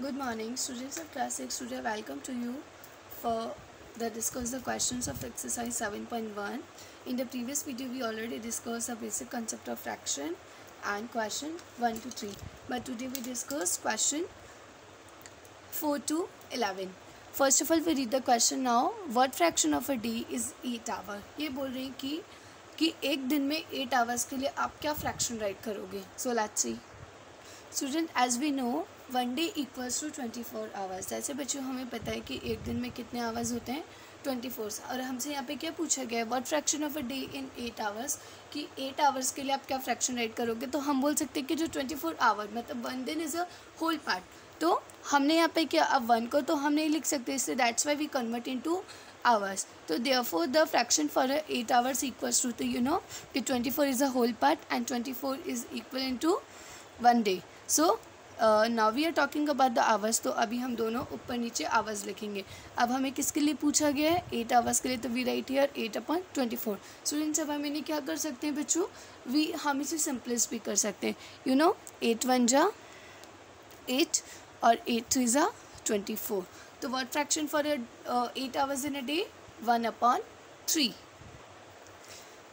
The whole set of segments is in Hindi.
Good morning, students of class 6. Today, welcome to you for discuss the questions of exercise 7.1. In the previous video, we already discussed the basic concept of fraction and question 1 to 3. But today we discuss question 4 to 11. First of all, we read the question now. What fraction of a day is 8 hour? ये बोल रहे हैं कि एक दिन में 8 आवर्स के लिए आप क्या फ्रैक्शन राइट करोगे. So let's see. Student, as we know 1 day equals to 24 hours. जैसे बच्चों हमें पता है कि एक दिन में कितने आवर्स होते हैं 24. और हमसे यहाँ पे क्या पूछा गया है, what fraction of a day in 8 hours, कि 8 आवर्स के लिए आप क्या फ्रैक्शन राइट करोगे. तो हम बोल सकते हैं कि जो 24 आवर मतलब 1 दिन इज़ अ होल पार्ट. तो हमने यहाँ पे क्या, अब 1 को तो हम नहीं लिख सकते, इससे that's why we convert into hours. So therefore the fraction for 8 hours equals to you know the 24 is a whole part and 24 is equivalent to 1 day. So now we are talking about the hours. तो अभी हम दोनों ऊपर नीचे hours लिखेंगे. अब हमें किसके लिए पूछा गया है, 8 hours के लिए. तो we write here 8/24. स्टूडेंट्स, अब हम इन्हें क्या कर सकते हैं बच्चों, हम इसे सिंपलेस्ट भी कर सकते हैं. 8 1 जा 8 और 8 3 जा 24. तो what fraction for 8 hours in a day? 1/3.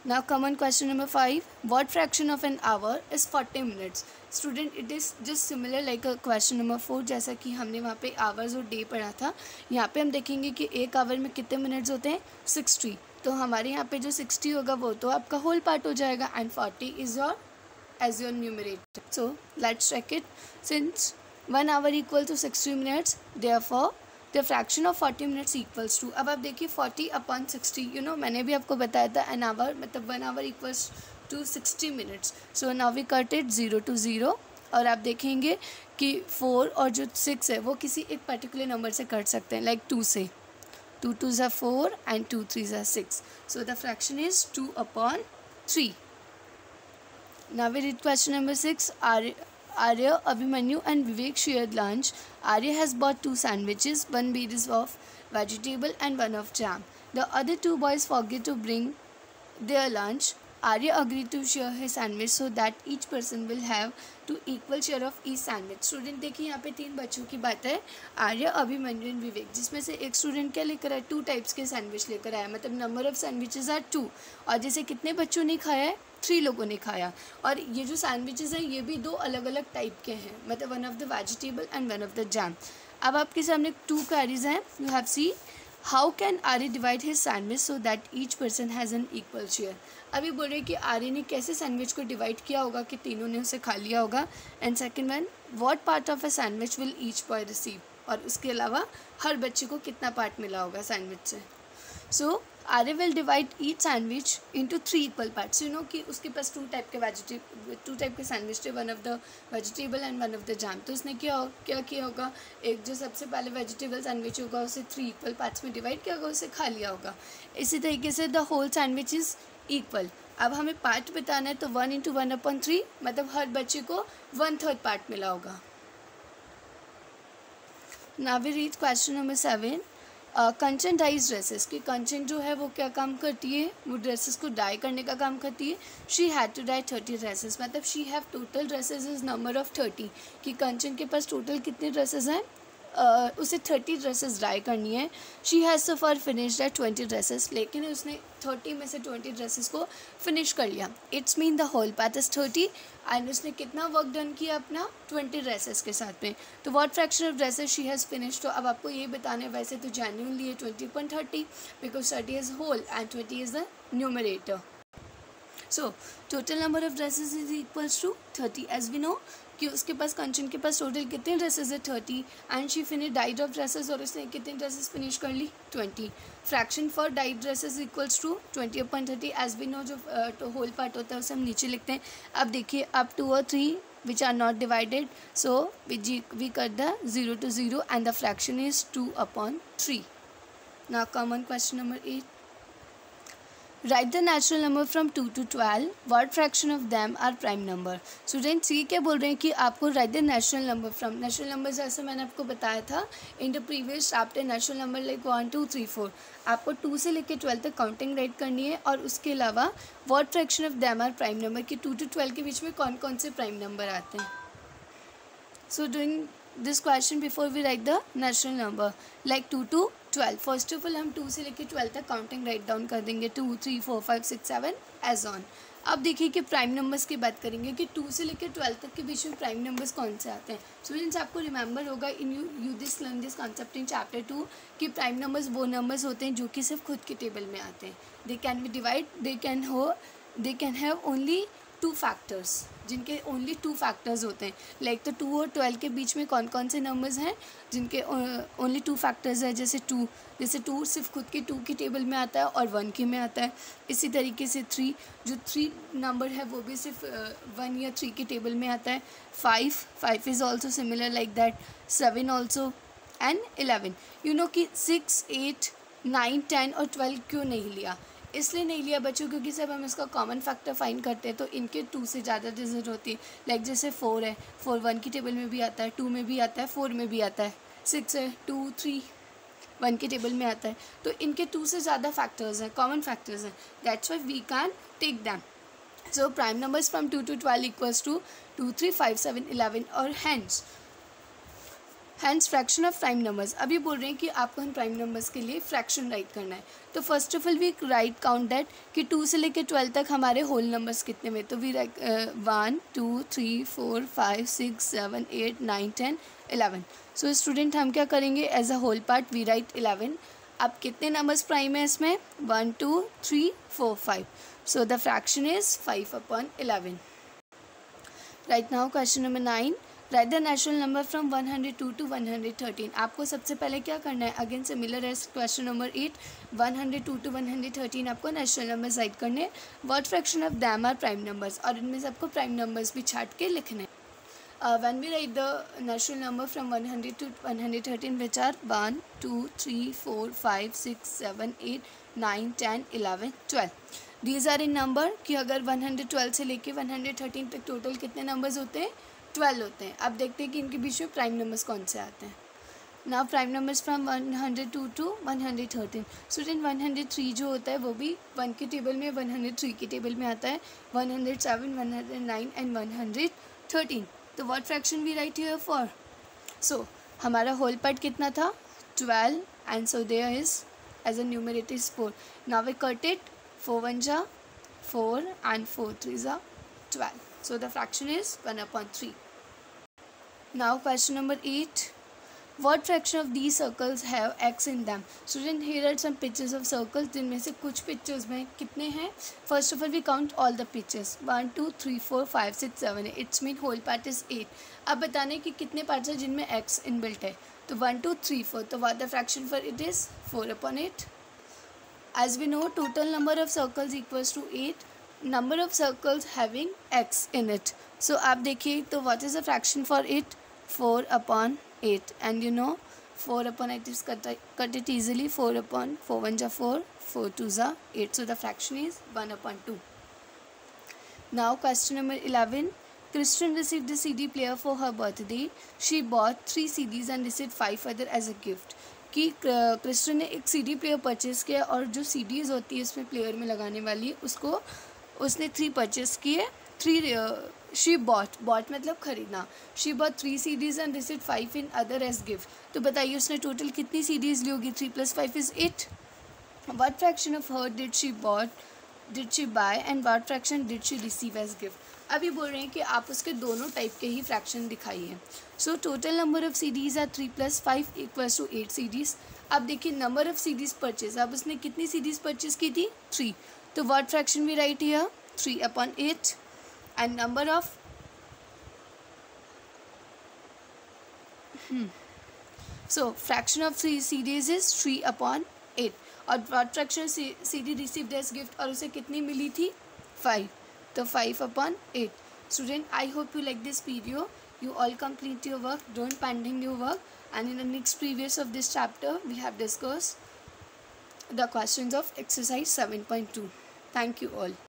Now come on question number 5. What fraction of an hour is 40 minutes? Student, it is just similar like a question number 4. जैसा कि हमने वहाँ पे hours और day पढ़ा था, यहाँ पे हम देखेंगे कि एक hour में कितने minutes होते हैं 60. तो हमारे यहाँ पे जो 60 होगा वो तो आपका whole part हो जाएगा and 40 is your as your numerator. So let's check it. Since 1 hour equal to 60 minutes, therefore the fraction of 40 minutes equals to, अब आप देखिए 40/60. मैंने भी आपको बताया था an hour मतलब 1 hour equals to 60 minutes. So now we cut it 0 to 0. और आप देखेंगे कि 4 और जो 6 है वो किसी एक पर्टिकुलर नंबर से कट सकते हैं, लाइक 2 से. 2 2s are 4 and 2 3s are 6. So the fraction is 2/3. Now we read question number 6. Arya, Abhimanyu and Vivek shared lunch. Arya has bought 2 sandwiches, one made of vegetable and one of jam. The other 2 boys forget to bring their lunch. Arya agreed to share his sandwich so that each person will have to equal share of each sandwich. Student देखिए यहाँ पे 3 बच्चों की बात है, आर्या, अभिमन्यु एंड विवेक, जिसमें से एक स्टूडेंट क्या लेकर आया, 2 टाइप्स के सैंडविच लेकर आया. मतलब नंबर ऑफ सैंडविचेस आर 2. और जैसे कितने बच्चों ने खाया है, 3 लोगों ने खाया. और ये जो सैंडविचेस हैं ये भी 2 अलग अलग टाइप के हैं, मतलब one of the vegetable and one of the jam. अब आपके सामने 2 क्वेरीज हैं. You have see how can Arya divide his sandwich so that each person has an equal share. अभी बोल रहे कि आर्य ने कैसे सैंडविच को डिवाइड किया होगा कि तीनों ने उसे खा लिया होगा. And second one, what part of a sandwich will each boy receive, और उसके अलावा हर बच्चे को कितना पार्ट मिला होगा सैंडविच से. So Arya will divide each sandwich into 3 equal parts. कि उसके पास 2 टाइप के सैंडविच थे, one of the vegetable and one of the jam. तो उसने क्या किया होगा, एक जो सबसे पहले वेजिटेबल सैंडविच होगा उसे 3 इक्वल पार्ट्स में डिवाइड किया होगा, उसे खा लिया होगा. इसी तरीके से the whole sandwich is equal. अब हमें पार्ट बताना है, तो 1 × 1/3 मतलब हर बच्चे को 1/3 पार्ट मिला होगा. Now we read question number 7. Kanchan dyes dresses, कि कंचन जो है वो क्या काम करती है, वो ड्रेसेस को डाई करने का काम करती है. She had to die 30 dresses, मतलब she have total dresses is number of 30. कि कंचन के पास टोटल कितने ड्रेसेस हैं, उसे 30 ड्रेसेस डाई करनी है. She has so far finished at 20 dresses, लेकिन उसने 30 में से 20 ड्रेसेस को फिनिश कर लिया. It's mean the whole part is 30 and उसने कितना वर्क डन किया अपना 20 ड्रेसेस के साथ में. तो what fraction of dresses she has finish. तो अब आपको ये बताना है, वैसे तो जेन्युइनली है 20/30 because 30 is whole and 20 is the numerator. So total number of dresses is equals to 30. As we know कि उसके पास कंचन के पास टोटल कितने ड्रेसेस है 30 and she finish dyed of dresses, और उसने कितने ड्रेसेस फिनिश कर ली 20. Fraction for dyed dresses equals to 20/30. As we know जो होल पार्ट होता है उसे हम नीचे लिखते हैं. अब देखिए अब 2 और 3 which are not divided, so we cut the 0 to 0 and the fraction is 2/3. Now come on question number 8. Write the natural number from 2 to 12. What fraction of them are prime number? Students ये क्या बोल रहे हैं कि आपको write the natural number from. Natural number जैसे मैंने आपको बताया था in the previous chapter, natural number like 1 2 3 4. आपको 2 से लेकर 12 तक काउंटिंग राइट करनी है. और उसके अलावा what fraction of them are prime number, कि 2 to 12 के बीच में कौन कौन से प्राइम नंबर आते हैं. So doing this question before we write the natural number like 2 to 12. First of all हम 2 से लेकर 12 तक काउंटिंग राइट डाउन कर देंगे, 2 3 4 5 6 7 एज ऑन. अब देखिए कि प्राइम नंबर्स की बात करेंगे कि 2 से लेकर 12 तक के बीच में प्राइम नंबर्स कौन से आते हैं. स्टूडेंट्स आपको रिमेंबर होगा in you this learn this concept in chapter 2 कि प्राइम नंबर्स वो नंबर्स होते हैं जो कि सिर्फ खुद के टेबल में आते हैं. They can be divide, they can have only 2 factors, जिनके ओनली 2 फैक्टर्स होते हैं. लाइक तो 2 और 12 के बीच में कौन कौन से नंबर्स हैं जिनके ओनली 2 फैक्टर्स है. जैसे 2 सिर्फ खुद के 2 की टेबल में आता है और 1 के में आता है. इसी तरीके से 3, जो 3 नंबर है वो भी सिर्फ 1 या 3 की टेबल में आता है. 5 is also similar like that. 7 also and 11. You know कि 6, 8, 9, 10 और 12 क्यों नहीं लिया. इसलिए नहीं लिया बच्चों क्योंकि जब हम इसका कॉमन फैक्टर फाइंड करते हैं तो इनके 2 से ज़्यादा डिजिट होती है. लाइक जैसे 4 है, 4 1 की टेबल में भी आता है, 2 में भी आता है, 4 में भी आता है. 6 है, 2 3 1 की टेबल में आता है. तो इनके 2 से ज़्यादा फैक्टर्स हैं, कॉमन फैक्टर्स हैं. That's why we can take them. So prime numbers from 2 to 12 equals to 2 3 5 7 11 और hence fraction of prime numbers. अभी बोल रहे हैं कि आपको इन प्राइम नंबर्स के लिए फ्रैक्शन राइट करना है. तो first of all we write count that कि 2 से लेकर 12 तक हमारे होल नंबर्स कितने में. तो वी राइट 1 2 3 4 5 6 7 8 9 10 11. सो स्टूडेंट हम क्या करेंगे as a whole part we write 11. अब कितने नंबर्स प्राइम है इसमें 1 2 3 4 5. So the fraction is 5/11. Write now question number 9. Write the natural number from 102 to 113. आपको सबसे पहले क्या करना है, again similar as question number 8, 102 to 113 आपको नेचुरल नंबर्स राइट करने हैं. What fraction of them are prime numbers, और इनमें से आपको प्राइम नंबर्स भी छाट के लिखने हैं. When we write the natural number from 100 to 113 which are 1 2 3 4 5 6 7 8 9 10 11 12. These are in number कि अगर 112 से लेके 113 तक टोटल कितने नंबर्स होते हैं 12 होते हैं. अब देखते हैं कि इनके बीच में प्राइम नंबर्स कौन से आते हैं. Now prime numbers from 102 to 113. Student 103 जो होता है वो भी 1 की टेबल में 103 की टेबल में आता है. 107 109 एंड 113. तो what fraction we write here for. So हमारा होल पार्ट कितना था 12 and so there is as a numerator is 4. Now we cut it. 4 1 जा 4 and 4 3 जा 12. So the fraction is 1/3. Now question number 8. What fraction of these circles have x in them? Student, here are some pictures of circles. जिनमें से कुछ pictures में कितने हैं. First of all we count all the pictures. 1 2 3 4 5 6 7 8. It's mean whole part is 8. अब बताने कि कितने parts हैं जिनमें x inbuilt है. तो 1 2 3 4. तो what the fraction for it is 4/8. As we know total number of circles equals to 8. Number of circles having x in it. So आप देखिए तो what is the fraction for it 4/8. And you know 4/8 is cut it easily. 4 1 जा 4 4 2 जा 8. So the fraction is 1/2. Now question number 11. Kristen received the CD player for her birthday. She bought 3 CDs and received 5 other as a gift. कि क्रिस्टन ने एक CD प्लेयर परचेज़ किया और जो CDs होती है इसमें प्लेयर में लगाने वाली उसको उसने 3 परचेज़ किए. 3 शी बॉट मतलब खरीदना. She bought 3 CDs and received 5 in other as gift. तो बताइए उसने टोटल कितनी CDs ली होगी. 3 + 5 is 8. What fraction of her did she buy and what fraction did she receive as gift. अभी बोल रहे हैं कि आप उसके दोनों टाइप के ही फ्रैक्शन दिखाइए. So total number of CDs are 3 + 5 = 8 CDs. अब देखिए नंबर ऑफ CDs परचेज. अब उसने कितनी CDs परचेज की थी 3. तो what fraction we write here 3/8 and number of so fraction of CDs is 3/8. और what fraction CD received as gift और उसे कितनी मिली थी 5. तो 5/8. Student, I hope you like this video. You all complete your work. Don't pending your work. And in the next previous of this chapter, we have discussed the questions of exercise 7.2. Thank you all.